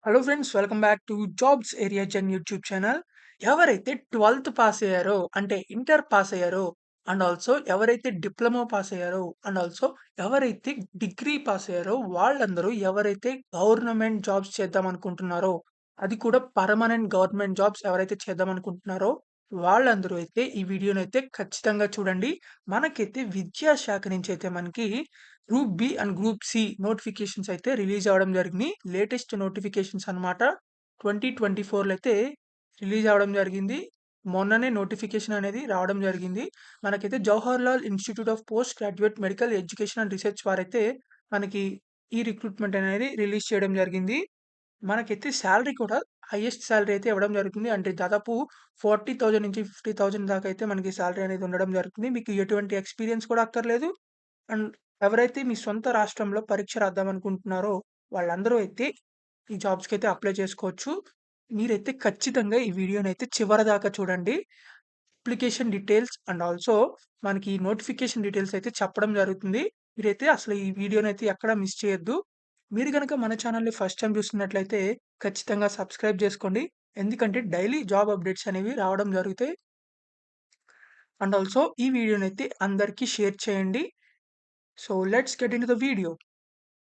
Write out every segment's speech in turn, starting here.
Hello friends, welcome back to jobs area Jan YouTube channel. ఎవరైతే 12థ్ pass అయ్యారో అంటే inter pass అయ్యారో అండ్ ఆల్సో ఎవరైతే డిప్లొమా పాస్ అయ్యారో అండ్ ఆల్సో ఎవరైతే డిగ్రీ పాస్ అయ్యారో వాళ్ళందరూ ఎవరైతే గవర్నమెంట్ జాబ్స్ చేద్దాం అనుకుంటున్నారో, అది కూడా పర్మనెంట్ గవర్నమెంట్ జాబ్స్ ఎవరైతే చేద్దాం అనుకుంటున్నారో వాళ్ళందరూ అయితే ఈ వీడియోనైతే ఖచ్చితంగా చూడండి. మనకైతే విద్యాశాఖ నుంచి అయితే మనకి group B and group C notifications అయితే రిలీజ్ అవ్వడం జరిగింది. లేటెస్ట్ నోటిఫికేషన్స్ అన్నమాట. 2024లో అయితే రిలీజ్ అవ్వడం జరిగింది. మొన్ననే నోటిఫికేషన్ అనేది రావడం జరిగింది. మనకైతే Jawaharlal institute of post graduate medical education and research వారైతే మనకి ఈ రిక్రూట్మెంట్ అనేది రిలీజ్ చేయడం జరిగింది. మనకైతే సాలరీ కూడా హైయెస్ట్ సాలరీ అయితే ఇవ్వడం జరుగుతుంది. అంటే దాదాపు 40,000 నుంచి 50,000 దాకా అయితే మనకి సాలరీ అనేది ఉండడం జరుగుతుంది. మీకు ఎటువంటి ఎక్స్‌పీరియన్స్ కూడా అక్కర్లేదు. అండ్ ఎవరైతే మీ సొంత రాష్ట్రంలో పరీక్ష రాద్దాం అనుకుంటున్నారో వాళ్ళందరూ అయితే ఈ జాబ్స్‌కైతే అప్లై చేసుకోవచ్చు. మీరైతే ఖచ్చితంగా ఈ వీడియోనైతే చివరిదాకా చూడండి. అప్లికేషన్ డీటెయిల్స్ అండ్ ఆల్సో మనకి నోటిఫికేషన్ డీటెయిల్స్ అయితే చెప్పడం జరుగుతుంది. మీరైతే అసలు ఈ వీడియోనైతే ఎక్కడ మిస్ చేయొద్దు. మీరు గనక మన ఛానల్‌ని ఫస్ట్ టైమ్ చూస్తున్నట్లయితే ఖచ్చితంగా సబ్స్క్రైబ్ చేసుకోండి. ఎందుకంటే డైలీ జాబ్ అప్డేట్స్ అనేవి రావడం జరుగుతాయి. అండ్ ఆల్సో ఈ వీడియోనైతే అందరికీ షేర్ చేయండి. So let's get into the video.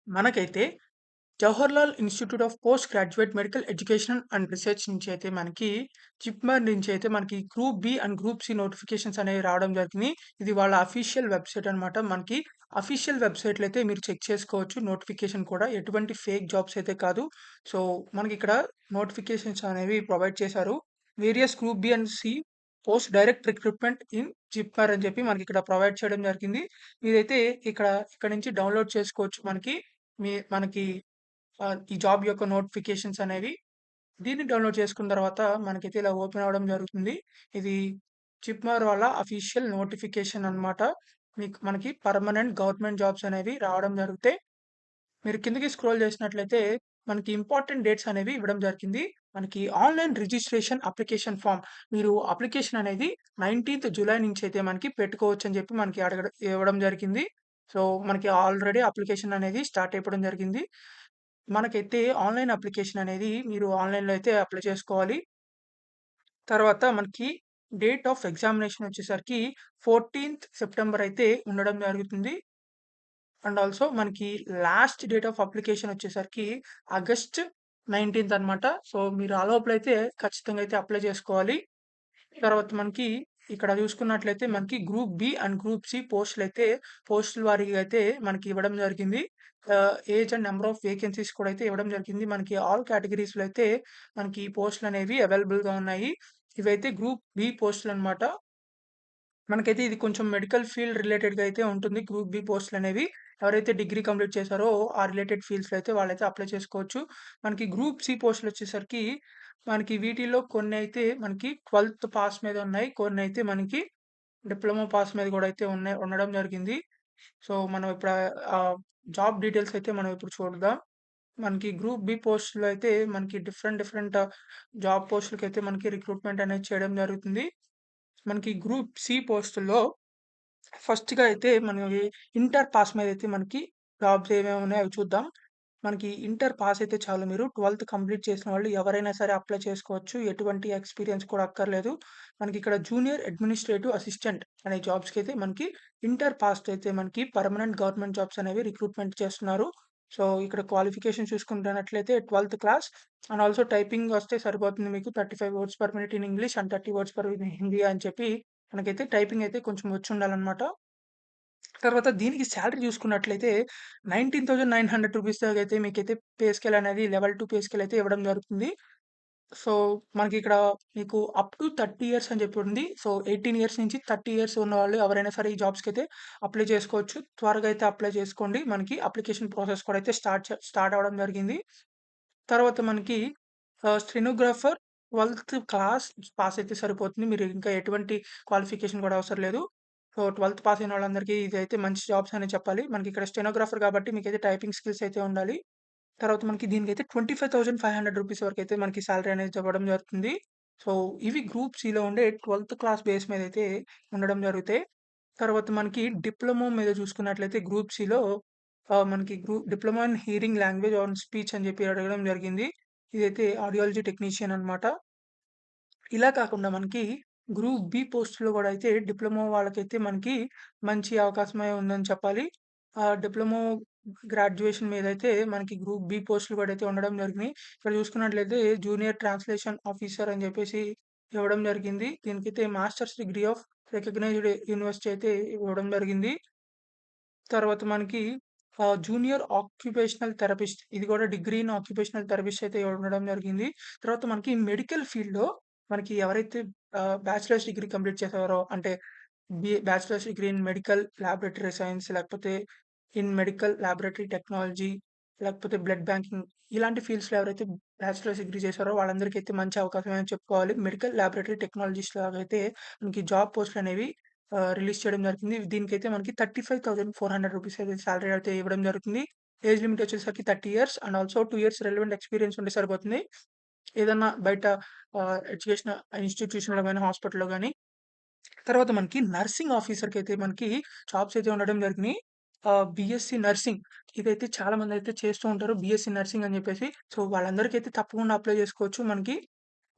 మనకైతే Jawaharlal institute of post graduate medical education and research నుంచి అయితే మనకి జిప్మర్ నుంచి అయితే మనకి group B and group C notifications అనేవి రావడం జరిగింది. ఇది వాళ్ళ అఫీషియల్ వెబ్సైట్ అన్నమాట. మనకి అఫీషియల్ వెబ్సైట్‌లో అయితే మీరు చెక్ చేసుకోవచ్చు. నోటిఫికేషన్ కూడా ఎటువంటి ఫేక్ జాబ్స్ అయితే కాదు. సో మనకి ఇక్కడ నోటిఫికేషన్స్ అనేవి ప్రొవైడ్ చేశారు. Various group B and C post direct recruitment in JIPMER అని చెప్పి మనకి ఇక్కడ ప్రొవైడ్ చేయడం జరిగింది. మీరైతే ఇక్కడ నుంచి డౌన్లోడ్ చేసుకోవచ్చు. మనకి ఈ జాబ్ యొక్క నోటిఫికేషన్స్ అనేవి. దీన్ని డౌన్‌లోడ్ చేసుకున్న తర్వాత మనకైతే ఇలా ఓపెన్ అవ్వడం జరుగుతుంది. ఇది జిప్మర్ వాళ్ళ అఫీషియల్ నోటిఫికేషన్ అన్నమాట. మనకి పర్మనెంట్ గవర్నమెంట్ జాబ్స్ అనేవి రావడం జరుగుతాయి. మీరు కిందకి స్క్రోల్ చేసినట్లయితే మనకి ఇంపార్టెంట్ డేట్స్ అనేవి ఇవ్వడం జరిగింది. మనకి ఆన్‌లైన్ రిజిస్ట్రేషన్ అప్లికేషన్ ఫార్మ్ మీరు అప్లికేషన్ అనేది 19థ్ జులై నుంచి అయితే మనకి పెట్టుకోవచ్చని చెప్పి మనకి ఇవ్వడం జరిగింది. సో, మనకి ఆల్రెడీ అప్లికేషన్ అనేది స్టార్ట్ అయిపోవడం జరిగింది. మనకైతే ఆన్‌లైన్ అప్లికేషన్ అనేది మీరు ఆన్‌లైన్‌లో అయితే అప్లై చేసుకోవాలి. తర్వాత మనకి డేట్ ఆఫ్ ఎగ్జామినేషన్ వచ్చేసరికి 14థ్ సెప్టెంబర్ అయితే ఉండడం జరుగుతుంది. అండ్ ఆల్సో మనకి లాస్ట్ డేట్ ఆఫ్ అప్లికేషన్ వచ్చేసరికి ఆగస్ట్ 19థ్ అనమాట. సో, మీరు ఆ లోపలైతే ఖచ్చితంగా అయితే అప్లై చేసుకోవాలి. తర్వాత మనకి ఇక్కడ చూసుకున్నట్లయితే మనకి group B and group C పోస్టుల వారీగా అయితే మనకి ఇవ్వడం జరిగింది. Age and number of vacancies కూడా అయితే ఇవ్వడం జరిగింది. మనకి ఆల్ కేటగిరీస్‌లో అయితే మనకి ఈ పోస్టులనేవి అవైలబుల్‌గా ఉన్నాయి. ఇవైతే గ్రూప్ బి పోస్టులనమాట. మనకైతే ఇది కొంచెం మెడికల్ ఫీల్డ్ రిలేటెడ్‌గా అయితే ఉంటుంది. గ్రూప్ బి పోస్టులనేవి. ఎవరైతే డిగ్రీ కంప్లీట్ చేశారో ఆ రిలేటెడ్ ఫీల్డ్స్‌లో అయితే వాళ్ళైతే అప్లై చేసుకోవచ్చు. మనకి గ్రూప్ సి పోస్టులొచ్చేసరికి మనకి వీటిల్లో కొన్నైతే మనకి 12థ్ పాస్ మీద ఉన్నాయి. కొన్నైతే మనకి డిప్లొమా పాస్ మీద గూడా అయితే ఉండడం జరిగింది. సో, మనం ఇప్పుడు జాబ్ డీటెయిల్స్ అయితే మనం ఇప్పుడు చూద్దాం. మనకి గ్రూప్ బి పోస్ట్‌లో అయితే మనకి డిఫరెంట్ జాబ్ పోస్టులకైతే మనకి రిక్రూట్‌మెంట్ అనేది చేయడం జరుగుతుంది. మనకి గ్రూప్ సి పోస్టుల్లో ఫస్ట్‌గా అయితే మనకి ఇంటర్ పాస్ మీదయితే మనకి జాబ్స్ ఏమేమి ఉన్నాయో అవి చూద్దాం. మనకి ఇంటర్ పాస్ అయితే చాలు మీరు 12థ్ కంప్లీట్ చేసిన వాళ్ళు ఎవరైనా సరే అప్లై చేసుకోవచ్చు. ఎటువంటి ఎక్స్‌పీరియన్స్ కూడా అక్కర్లేదు. మనకిక్కడ జూనియర్ అడ్మినిస్ట్రేటివ్ అసిస్టెంట్ అనే జాబ్స్‌కైతే మనకి ఇంటర్ పాస్‌తో అయితే మనకి పర్మనెంట్ గవర్నమెంట్ జాబ్స్ అనేవి రిక్రూట్‌మెంట్ చేస్తున్నారు. సో, ఇక్కడ క్వాలిఫికేషన్ చూసుకుంటున్నట్లయితే 12థ్ క్లాస్ అండ్ ఆల్సో టైపింగ్ వస్తే సరిపోతుంది మీకు. 35 words per minute in English and 30 words per in Hindi అని చెప్పి మనకైతే టైపింగ్ అయితే కొంచెం వచ్చుండాలనమాట. తర్వాత దీనికి సాలరీ చూసుకున్నట్లయితే 19,900 రూపీస్ దాకా అయితే మీకైతే పే స్కేల్ అనేది లెవెల్ 2 పే స్కేల్ అయితే ఇవ్వడం జరుగుతుంది. సో, మనకిక్కడ మీకు అప్ టు 30 ఇయర్స్ అని చెప్పి ఉంది. సో, 18 ఇయర్స్ నుంచి 30 ఇయర్స్ ఉన్నవాళ్ళు ఎవరైనా సరే ఈ జాబ్స్‌కైతే అప్లై చేసుకోవచ్చు. త్వరగా అయితే అప్లై చేసుకోండి. మనకి అప్లికేషన్ ప్రాసెస్ కూడా అయితే స్టార్ట్ అవ్వడం జరిగింది. తర్వాత మనకి స్టెనోగ్రాఫర్ 12థ్ క్లాస్ పాస్ అయితే సరిపోతుంది. మీరు ఇంకా ఎటువంటి క్వాలిఫికేషన్ కూడా అవసరం లేదు. సో, 12థ్ పాస్ అయిన వాళ్ళందరికీ ఇదైతే మంచి జాబ్స్ అనే చెప్పాలి. మనకిక్కడ స్టెనోగ్రాఫర్ కాబట్టి మీకైతే టైపింగ్ స్కిల్స్ అయితే ఉండాలి. తర్వాత మనకి దీనికైతే 25,500 రూపీస్ వరకైతే మనకి సాలరీ అనేది ఇవ్వడం జరుగుతుంది. సో, ఇవి గ్రూప్ సిలో ఉండే 12థ్ క్లాస్ బేస్ మీద అయితే ఉండడం జరుగుతాయి. తర్వాత మనకి డిప్లొమా మీద చూసుకున్నట్లయితే గ్రూప్ సిలో మనకి diploma in hearing language on speech అని చెప్పి అడగడం జరిగింది. ఇదైతే ఆడియాలజీ టెక్నీషియన్ అన్నమాట. ఇలా కాకుండా మనకి గ్రూప్ బి పోస్ట్‌లో గూడా అయితే డిప్లొమా వాళ్ళకైతే మనకి మంచి అవకాశమే ఉందని చెప్పాలి. డిప్లొమా గ్రాడ్యుయేషన్ మీదైతే మనకి గ్రూప్ బి పోస్టులు కూడా అయితే ఉండడం జరిగినాయి. ఇక్కడ చూసుకున్నట్లయితే జూనియర్ ట్రాన్స్‌లేషన్ ఆఫీసర్ అని చెప్పేసి ఇవ్వడం జరిగింది. దీనికైతే masters degree of recognised university అయితే ఇవ్వడం జరిగింది. తర్వాత మనకి జూనియర్ ఆక్యుపేషనల్ థెరపిస్ట్ ఇది కూడా డిగ్రీ ఇన్ ఆక్యుపేషనల్ థెరపిస్ట్ అయితే ఉండడం జరిగింది. తర్వాత మనకి మెడికల్ ఫీల్డ్‌లో మనకి ఎవరైతే బ్యాచిలర్స్ డిగ్రీ కంప్లీట్ చేసారో అంటే bachelors degree in medical laboratory science లేకపోతే ఇన్ మెడికల్ లాబొరేటరీ టెక్నాలజీ లేకపోతే బ్లడ్ బ్యాంకింగ్ ఇలాంటి ఫీల్డ్స్‌లో ఎవరైతే బ్యాచిలర్స్ డిగ్రీ చేసారో వాళ్ళందరికైతే మంచి అవకాశమే అని చెప్పుకోవాలి. మెడికల్ లాబొరేటరీ టెక్నాలజిస్ట్ లాగైతే మనకి జాబ్ పోస్టులనేవి రిలీజ్ చేయడం జరిగింది. దీనికైతే మనకి రూ. 35,400 అయితే సాలరీ అయితే ఇవ్వడం జరుగుతుంది. ఏజ్ లిమిట్ వచ్చేసరికి 30 years and also 2 years relevant experience ఉంటే సరిపోతుంది. ఏదన్నా బయట ఎడ్యుకేషనల్ ఇన్‌స్టిట్యూషన్‌లో గాని, హాస్పిటల్‌లో గాని తర్వాత మనకి నర్సింగ్ ఆఫీసర్‌కైతే మనకి జాబ్స్ అయితే ఉండడం జరిగినాయి. బీఎస్సీ నర్సింగ్ ఇదైతే చాలా మందైతే చేస్తూ ఉంటారు. బీఎస్సీ నర్సింగ్ అని చెప్పేసి. సో, వాళ్ళందరికైతే తప్పకుండా అప్లై చేసుకోవచ్చు. మనకి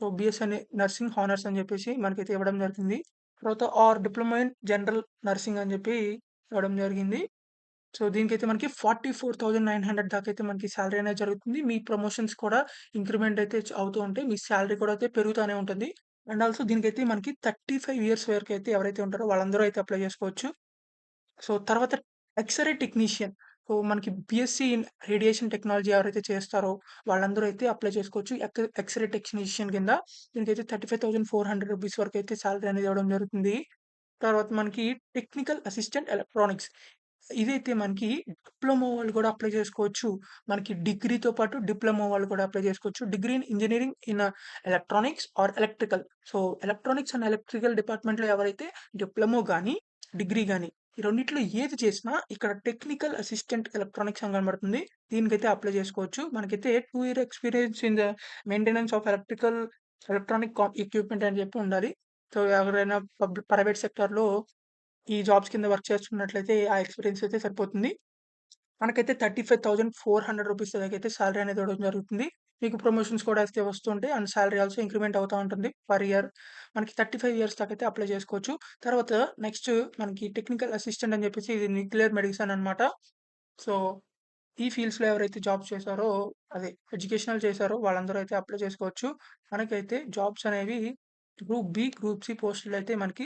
సో, బీఎస్సీ అని నర్సింగ్ హానర్స్ అని చెప్పేసి మనకైతే ఇవ్వడం జరిగింది. తర్వాత డిప్లొమా ఇన్ జనరల్ నర్సింగ్ అని చెప్పి ఇవ్వడం జరిగింది. సో, దీనికైతే మనకి 44,900 దాకా అయితే మనకి సాలరీ అనేది జరుగుతుంది. మీ ప్రమోషన్స్ కూడా ఇంక్రిమెంట్ అయితే అవుతూ ఉంటాయి. మీ సాలరీ కూడా అయితే పెరుగుతానే ఉంటుంది. అండ్ ఆల్సో దీనికైతే మనకి 35 ఇయర్స్ వరకైతే ఎవరైతే ఉంటారో వాళ్ళందరూ అయితే అప్లై చేసుకోవచ్చు. సో, తర్వాత ఎక్స్‌రే టెక్నీషియన్. సో, మనకి బీఎస్సీ ఇన్ రేడియేషన్ టెక్నాలజీ ఎవరైతే చేస్తారో వాళ్ళందరూ అయితే అప్లై చేసుకోవచ్చు. ఎక్స్‌రే టెక్నీషియన్ కింద దీనికైతే రూ. 35,400 వరకైతే సాలరీ అనేది ఇవ్వడం జరుగుతుంది. తర్వాత మనకి టెక్నికల్ అసిస్టెంట్ ఎలక్ట్రానిక్స్. ఇదైతే మనకి డిప్లొమా వాళ్ళు కూడా అప్లై చేసుకోవచ్చు. మనకి డిగ్రీతో పాటు డిప్లొమా వాళ్ళు కూడా అప్లై చేసుకోవచ్చు. Degree in engineering in electronics or electrical. So, electronics and electrical డిపార్ట్‌మెంట్‌లో ఎవరైతే డిప్లొమా గాని, డిగ్రీ గాని ఈ రెండిట్లో ఏది చేసినా ఇక్కడ టెక్నికల్ అసిస్టెంట్ ఎలక్ట్రానిక్స్ అని కనబడుతుంది. దీనికైతే అప్లై చేసుకోవచ్చు. మనకైతే 2 year experience in the maintenance of electronic equipment అని చెప్పి ఉండాలి. సో, ఎవరైనా ప్రైవేట్ సెక్టార్‌లో ఈ జాబ్స్ కింద వర్క్ చేస్తున్నట్లయితే ఆ ఎక్స్‌పీరియన్స్ అయితే సరిపోతుంది. మనకైతే రూ. 35,400 దాకైతే సాలరీ అనేది ఇవ్వడం జరుగుతుంది. మీకు ప్రమోషన్స్ కూడా అయితే వస్తుంటాయి. అండ్ సాలరీ ఆల్సో ఇంక్రిమెంట్ అవుతా ఉంటుంది పర్ ఇయర్. మనకి 35 ఇయర్స్ దాకా అయితే అప్లై చేసుకోవచ్చు. తర్వాత నెక్స్ట్ మనకి టెక్నికల్ అసిస్టెంట్ అని చెప్పేసి ఇది న్యూక్లియర్ మెడిసిన్ అన్నమాట. సో, ఈ ఫీల్డ్స్‌లో ఎవరైతే జాబ్స్ చేశారో అదే ఎడ్యుకేషనల్ చేశారో వాళ్ళందరూ అయితే అప్లై చేసుకోవచ్చు. మనకైతే జాబ్స్ అనేవి గ్రూప్ బి, గ్రూప్ సి పోస్టులయితే మనకి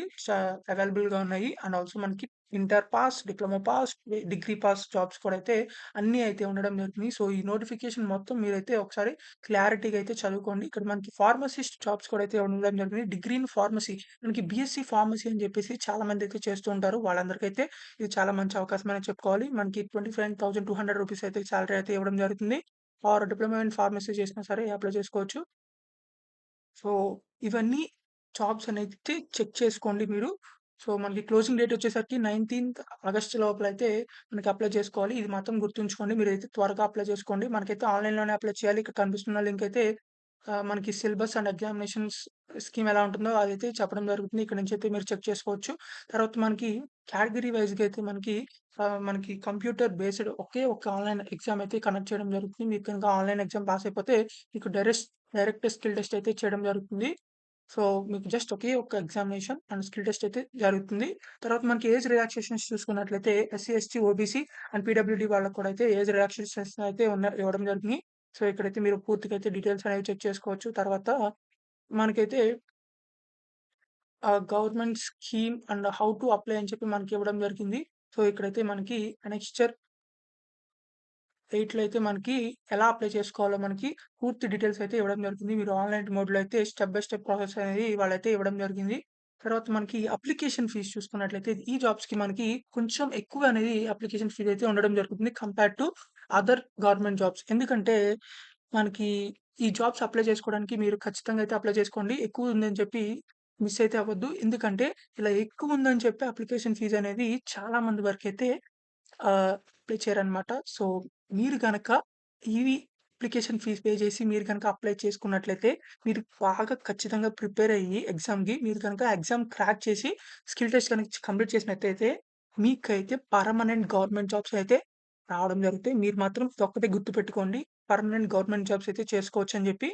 అవైలబుల్‌గా ఉన్నాయి. అండ్ ఆల్సో మనకి inter pass, diploma pass, degree pass jobs కూడా అయితే అన్నీ అయితే ఉండడం జరుగుతుంది. సో, ఈ నోటిఫికేషన్ మొత్తం మీరైతే ఒకసారి క్లారిటీగా అయితే చదువుకోండి. ఇక్కడ మనకి ఫార్మసిస్ట్ జాబ్స్ కూడా అయితే ఉండడం జరిగింది. డిగ్రీ ఇన్ ఫార్మసీ మనకి బీఎస్సీ ఫార్మసీ అని చెప్పేసి చాలా మంది అయితే చేస్తూ ఉంటారు. వాళ్ళందరికైతే ఇది చాలా మంచి అవకాశం అనే చెప్పుకోవాలి. మనకి రూ. 25,200 అయితే సాలరీ అయితే ఇవ్వడం జరుగుతుంది. ఆర్ డిప్లొమా ఇన్ ఫార్మసీ చేసినా సరే అప్లై చేసుకోవచ్చు. సో, ఇవన్నీ జాబ్స్ అనేది చెక్ చేసుకోండి మీరు. సో, మనకి క్లోజింగ్ డేట్ వచ్చేసరికి 19థ్ ఆగస్ట్ లోపలైతే మనకి అప్లై చేసుకోవాలి. ఇది మాత్రం గుర్తుంచుకోండి. మీరైతే త్వరగా అప్లై చేసుకోండి. మనకైతే ఆన్‌లైన్‌లోనే అప్లై చేయాలి. ఇక్కడ కనిపిస్తున్న లింక్ అయితే మనకి సిలబస్ అండ్ ఎగ్జామినేషన్స్ స్కీమ్ ఎలా ఉంటుందో అదైతే చెప్పడం జరుగుతుంది. ఇక్కడ నుంచి అయితే మీరు చెక్ చేసుకోవచ్చు. తర్వాత మనకి కేటగరీ వైస్‌గా అయితే మనకి కంప్యూటర్ బేస్డ్ ఒకే ఒక ఆన్‌లైన్ ఎగ్జామ్ అయితే కండక్ట్ చేయడం జరుగుతుంది. మీరు కనుక ఆన్‌లైన్ ఎగ్జామ్ పాస్ అయిపోతే మీకు డైరెక్ట్ స్కిల్ టెస్ట్ అయితే చేయడం జరుగుతుంది. సో, మీకు జస్ట్ ఒకే ఒక్క ఎగ్జామినేషన్ అండ్ స్కిల్ టెస్ట్ అయితే జరుగుతుంది. తర్వాత మనకి ఏజ్ రిలాక్సేషన్స్ చూసుకున్నట్లయితే SC, ST, OBC and PWD వాళ్ళకి కూడా అయితే ఏజ్ రిలాక్సేషన్స్ అయితే ఇవ్వడం జరిగింది. సో, ఇక్కడైతే మీరు పూర్తిగా అయితే డీటెయిల్స్ అనేవి చెక్ చేసుకోవచ్చు. తర్వాత మనకైతే government scheme and how to apply అని చెప్పి మనకి ఇవ్వడం జరిగింది. సో, ఇక్కడైతే మనకి అనెక్స్చర్ 8లో అయితే మనకి ఎలా అప్లై చేసుకోవాలో మనకి పూర్తి డీటెయిల్స్ అయితే ఇవ్వడం జరుగుతుంది. మీరు ఆన్‌లైన్ మోడ్‌లో అయితే స్టెప్ బై స్టెప్ ప్రాసెస్ అనేది వాళ్ళైతే ఇవ్వడం జరిగింది. తర్వాత మనకి అప్లికేషన్ ఫీస్ చూసుకున్నట్లయితే ఈ జాబ్స్‌కి మనకి కొంచెం ఎక్కువ అనేది అప్లికేషన్ ఫీస్ అయితే ఉండడం జరుగుతుంది compare to other government jobs. ఎందుకంటే మనకి ఈ జాబ్స్ అప్లై చేసుకోవడానికి మీరు ఖచ్చితంగా అయితే అప్లై చేసుకోండి. ఎక్కువ ఉందని చెప్పి మిస్ అయితే అవ్వద్దు. ఎందుకంటే ఇలా ఎక్కువ ఉందని చెప్పి అప్లికేషన్ ఫీస్ అనేది చాలా మంది వరకైతే అప్లై చేయరనమాట. సో, మీరు గనక ఇవి అప్లికేషన్ ఫీస్ పే చేసి మీరు గనక అప్లై చేసుకున్నట్లయితే, మీరు బాగా ఖచ్చితంగా ప్రిపేర్ అయ్యి ఎగ్జామ్‌కి మీరు గనక ఎగ్జామ్ క్రాక్ చేసి స్కిల్ టెస్ట్ గనక కంప్లీట్ చేసినట్టయితే, మీకైతే పర్మనెంట్ గవర్నమెంట్ జాబ్స్ అయితే రావడం జరుగుతాయి. మీరు మాత్రం ఇదొక్కటే గుర్తుపెట్టుకోండి. పర్మనెంట్ గవర్నమెంట్ జాబ్స్ అయితే చేసుకోవచ్చని జెప్పి.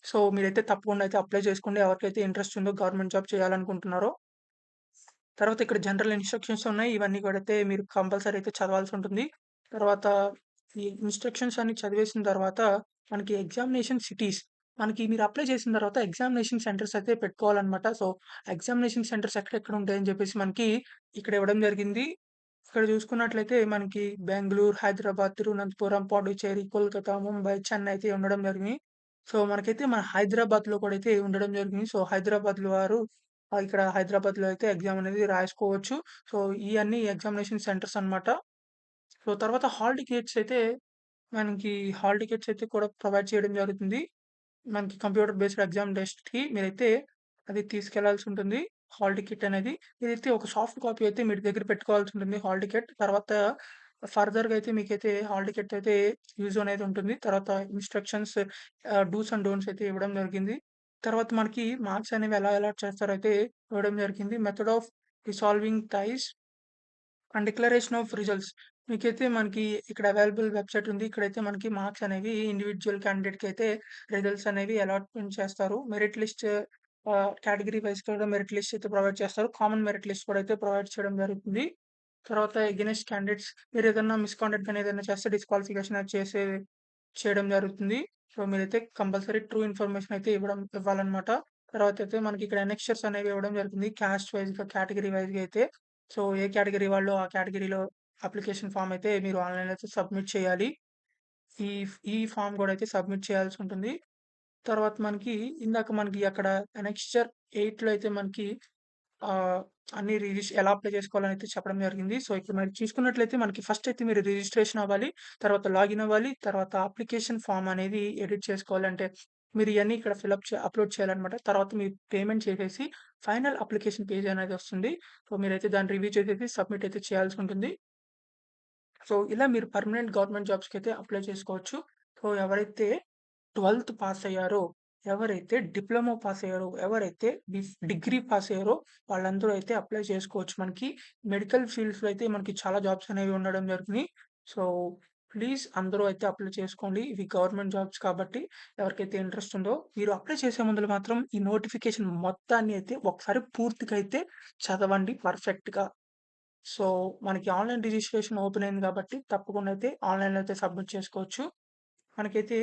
సో, మీరైతే తప్పకుండా అయితే అప్లై చేసుకోండి. ఎవరికైతే ఇంట్రెస్ట్ ఉందో గవర్నమెంట్ జాబ్ చేయాలనుకుంటున్నారో. తర్వాత ఇక్కడ జనరల్ ఇన్‌స్ట్రక్షన్స్ ఉన్నాయి. ఇవన్నీ కూడా అయితే మీరు కంపల్సరీ అయితే చదవాల్సుంటుంది. తర్వాత ఈ ఇన్‌స్ట్రక్షన్స్ అన్ని చదివేసిన తర్వాత మనకి ఎగ్జామినేషన్ సిటీస్ మనకి మీరు అప్లై చేసిన తర్వాత ఎగ్జామినేషన్ సెంటర్స్ అయితే పెట్టుకోవాలన్నమాట. సో, ఎగ్జామినేషన్ సెంటర్స్ ఎక్కడెక్కడ ఉంటాయని చెప్పేసి మనకి ఇక్కడ ఇవ్వడం జరిగింది. ఇక్కడ చూసుకున్నట్లయితే మనకి బెంగుళూరు, హైదరాబాద్, తిరువనంతపురం, పాండిచ్చేరి, కోల్కతా, ముంబై, చెన్నై అయితే ఉండడం జరిగినాయి. సో, మనకైతే మన హైదరాబాద్‌లో కూడా అయితే ఉండడం జరిగింది. సో, హైదరాబాద్‌లో వారు ఇక్కడ హైదరాబాద్‌లో అయితే ఎగ్జామ్ అనేది రాసుకోవచ్చు. సో, ఇయన్నీ ఎగ్జామినేషన్ సెంటర్స్ అన్నమాట. సో, తర్వాత హాల్ టికెట్స్ అయితే మనకి హాల్ టికెట్స్ అయితే కూడా ప్రొవైడ్ చేయడం జరుగుతుంది. మనకి కంప్యూటర్ బేస్డ్ ఎగ్జామ్ టెస్ట్‌కి మీరైతే అది తీసుకెళ్లాల్సుంటుంది. హాల్ టికెట్ అనేది. ఇదైతే ఒక సాఫ్ట్ కాపీ అయితే మీ దగ్గర పెట్టుకోవాల్సుంటుంది హాల్ టికెట్. తర్వాత ఫర్దర్‌గా అయితే మీకైతే హాల్ టికెట్ అయితే యూజ్ అనేది ఉంటుంది. తర్వాత ఇన్‌స్ట్రక్షన్స్ డూస్ అండ్ డోంట్స్ అయితే ఇవ్వడం జరిగింది. తర్వాత మనకి మార్క్స్ అనేవి ఎలా అలాట్ చేస్తారో అయితే ఇవ్వడం జరిగింది. Method of resolving ties and declaration of results. మీకైతే మనకి ఇక్కడ అవైలబుల్ వెబ్‌సైట్ ఉంది. ఇక్కడైతే మనకి మార్క్స్ అనేవి ఇండివిడ్యువల్ క్యాండిడేట్‌కైతే రిజల్ట్స్ అనేవి అలాట్‌మెంట్ చేస్తారు. మెరిట్ లిస్ట్ కేటగరీ వైస్ కూడా మెరిట్ లిస్ట్ అయితే ప్రొవైడ్ చేస్తారు. కామన్ మెరిట్ లిస్ట్ కూడా అయితే ప్రొవైడ్ చేయడం జరుగుతుంది. తర్వాత ఎగైన్స్ట్ క్యాండిడేట్స్ మీరేదన్నా మిస్‌కాండక్ట్ గాని ఏదైనా చేస్తే డిస్‌క్వాలిఫికేషన్ అది చేయడం జరుగుతుంది. సో, మీరైతే కంపల్సరీ ట్రూ ఇన్ఫర్మేషన్ అయితే ఇవ్వాలన్నమాట. తర్వాతైతే మనకి ఇక్కడ అనెక్స్చర్స్ అనేవి ఇవ్వడం జరుగుతుంది. క్యాస్ట్ వైస్‌గా, కేటగరీ వైస్‌గా అయితే. సో, ఏ కేటగరీ వాళ్ళు ఆ కేటగరీలో అప్లికేషన్ ఫార్మ్ అయితే మీరు ఆన్‌లైన్‌లో అయితే సబ్మిట్ చేయాలి. ఈ ఈ ఫార్మ్ గూడా అయితే సబ్మిట్ చేయాల్సుంటుంది. తర్వాత మనకి ఇందాక మనకి అక్కడ అనెక్స్చర్ 8లో అయితే మనకి ఆహ్, అన్ని ఎలా అప్లై చేసుకోవాలని అయితే చెప్పడం జరిగింది. సో, ఇక్కడ మరి చూసుకున్నట్లయితే మనకి ఫస్ట్ అయితే మీరు రిజిస్ట్రేషన్ అవ్వాలి. తర్వాత లాగిన్ అవ్వాలి. తర్వాత అప్లికేషన్ ఫార్మ్ అనేది ఎడిట్ చేసుకోవాలి. అంటే మీరు ఇయన్నీ ఇక్కడ అప్‌లోడ్ చేయాలన్నమాట. తర్వాత మీరు పేమెంట్ చేసేసి ఫైనల్ అప్లికేషన్ పేజ్ అనేది వస్తుంది. సో, మీరైతే దాన్ని రివ్యూ చేసేసి సబ్మిట్ అయితే చేయాల్సి ఉంటుంది. సో, ఇలా మీరు పర్మనెంట్ గవర్నమెంట్ జాబ్స్‌కైతే అప్లై చేసుకోవచ్చు. సో, ఎవరైతే 12థ్ పాస్ అయ్యారో, ఎవరైతే డిప్లొమా పాస్ అయ్యారో, ఎవరైతే డిగ్రీ పాస్ అయ్యారో వాళ్ళందరూ అయితే అప్లై చేసుకోవచ్చు. మనకి మెడికల్ ఫీల్డ్స్‌లో అయితే మనకి చాలా జాబ్స్ అనేవి ఉండడం జరిగినియి. సో, ప్లీజ్ అందరూ అయితే అప్లై చేసుకోండి. ఇవి గవర్నమెంట్ జాబ్స్ కాబట్టి ఎవరికైతే ఇంట్రెస్ట్ ఉందో మీరు అప్లై చేసే ముందుల మాత్రం ఈ నోటిఫికేషన్ మొత్తాన్ని అయితే ఒకసారి పూర్తిగా అయితే చదవండి పర్ఫెక్ట్‌గా. సో, మనకి ఆన్‌లైన్ రిజిస్ట్రేషన్ ఓపెన్ అయింది కాబట్టి తప్పకుండా అయితే ఆన్‌లైన్‌లో అయితే సబ్మిట్ చేసుకోవచ్చు. మనకైతే